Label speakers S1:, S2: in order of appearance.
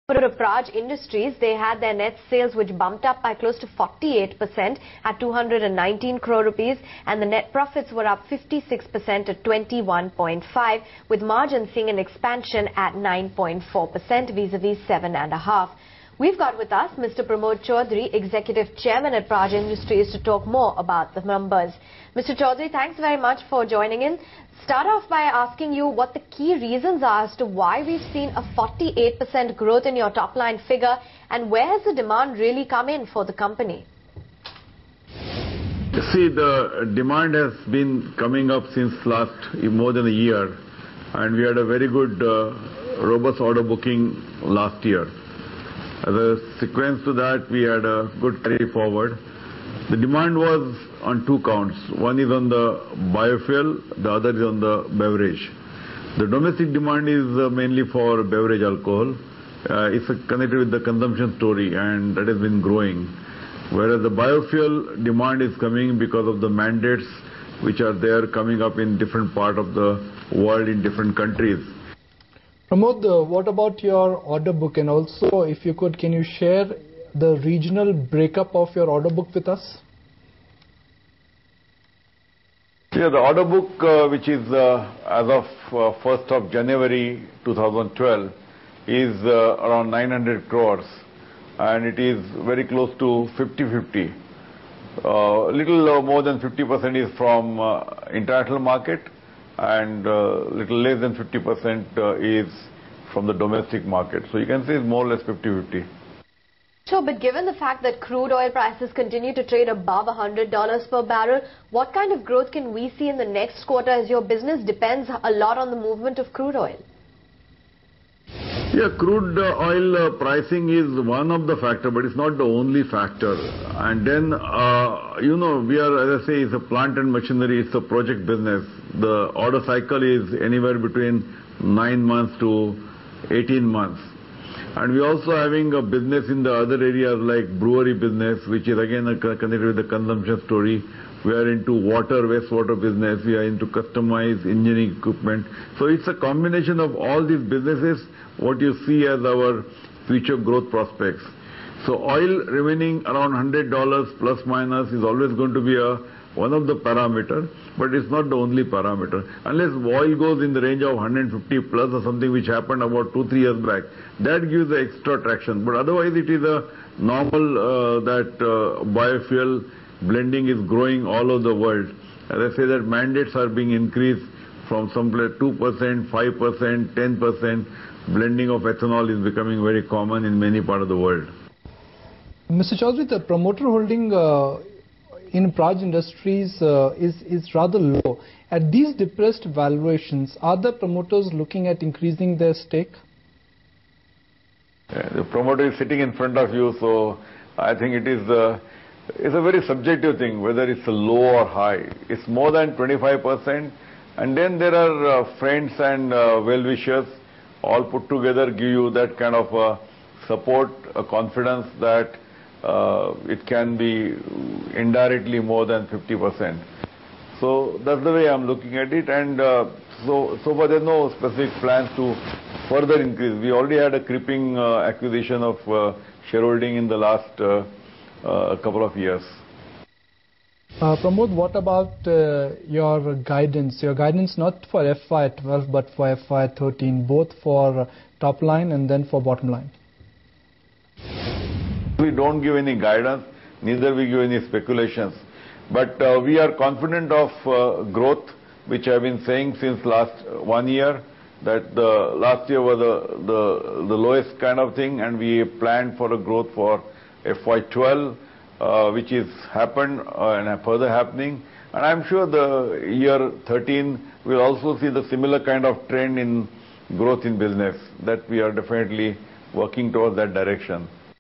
S1: For Praj Industries, they had their net sales which bumped up by close to 48% at 219 crore rupees, and the net profits were up 56% at 21.5, with margins seeing an expansion at 9.4% vis-a-vis 7.5%. We've got with us Mr. Pramod Chaudhary, Executive Chairman at Praj Industries, to talk more about the numbers. Mr. Chaudhary, thanks very much for joining in. Start off by asking you what the key reasons are as to why we've seen a 48% growth in your top line figure, and where has the demand really come in for the company?
S2: See, the demand has been coming up since more than a year, and we had a very good robust order booking last year. As a sequence to that, we had a good carry forward. The demand was on two counts. One is on the biofuel, the other is on the beverage. The domestic demand is mainly for beverage alcohol. It's connected with the consumption story, and that has been growing. Whereas the biofuel demand is coming because of the mandates which are there coming up in different part of the world in different countries.
S3: Pramod, what about your order book, and also if you could, can you share the regional breakup of your order book with us?
S2: Yeah, the order book which is as of 1st of January 2012 is around 900 crores, and it is very close to 50-50. Little more than 50% is from international market, and little less than 50% is from the domestic market. So you can say it's more or less 50-50.
S1: Sure, but given the fact that crude oil prices continue to trade above $100 per barrel, what kind of growth can we see in the next quarter, as your business depends a lot on the movement of crude oil?
S2: Yeah, crude oil pricing is one of the factors, but it's not the only factor. And then, we are, as I say, it's a plant and machinery, it's a project business. The order cycle is anywhere between 9 months to 18 months. And we're also having a business in the other areas like brewery business, which is again connected with the consumption story. We are into water, wastewater business. We are into customized engineering equipment. So it's a combination of all these businesses, what you see as our future growth prospects. So oil remaining around $100 plus minus is always going to be one of the parameters, but it's not the only parameter. Unless oil goes in the range of 150 plus or something, which happened about 2-3 years back, that gives the extra traction. But otherwise it is a normal that biofuel blending is growing all over the world. As I say, that mandates are being increased from some place 2%, 5%, 10%. Blending of ethanol is becoming very common in many parts of the world.
S3: Mr. Chaudhary, the promoter holding in Praj Industries is rather low. At these depressed valuations, are the promoters looking at increasing their stake?
S2: Yeah, the promoter is sitting in front of you, so I think it is it's a very subjective thing, whether it's a low or high. It's more than 25%, and then there are friends and well-wishers all put together give you that kind of support, a confidence that it can be indirectly more than 50%. So that's the way I'm looking at it, and so far there's no specific plans to further increase. We already had a creeping acquisition of shareholding in the last couple of years.
S3: Pramod, what about your guidance? Your guidance not for FY12 but for FY13, both for top line and then for bottom line.
S2: We don't give any guidance, neither we give any speculations. But we are confident of growth, which I've been saying since last 1 year, that the last year was the lowest kind of thing, and we planned for a growth for FY12, which is happened and further happening. And I'm sure the year 13 will also see the similar kind of trend in growth in business, that we are definitely working towards that direction.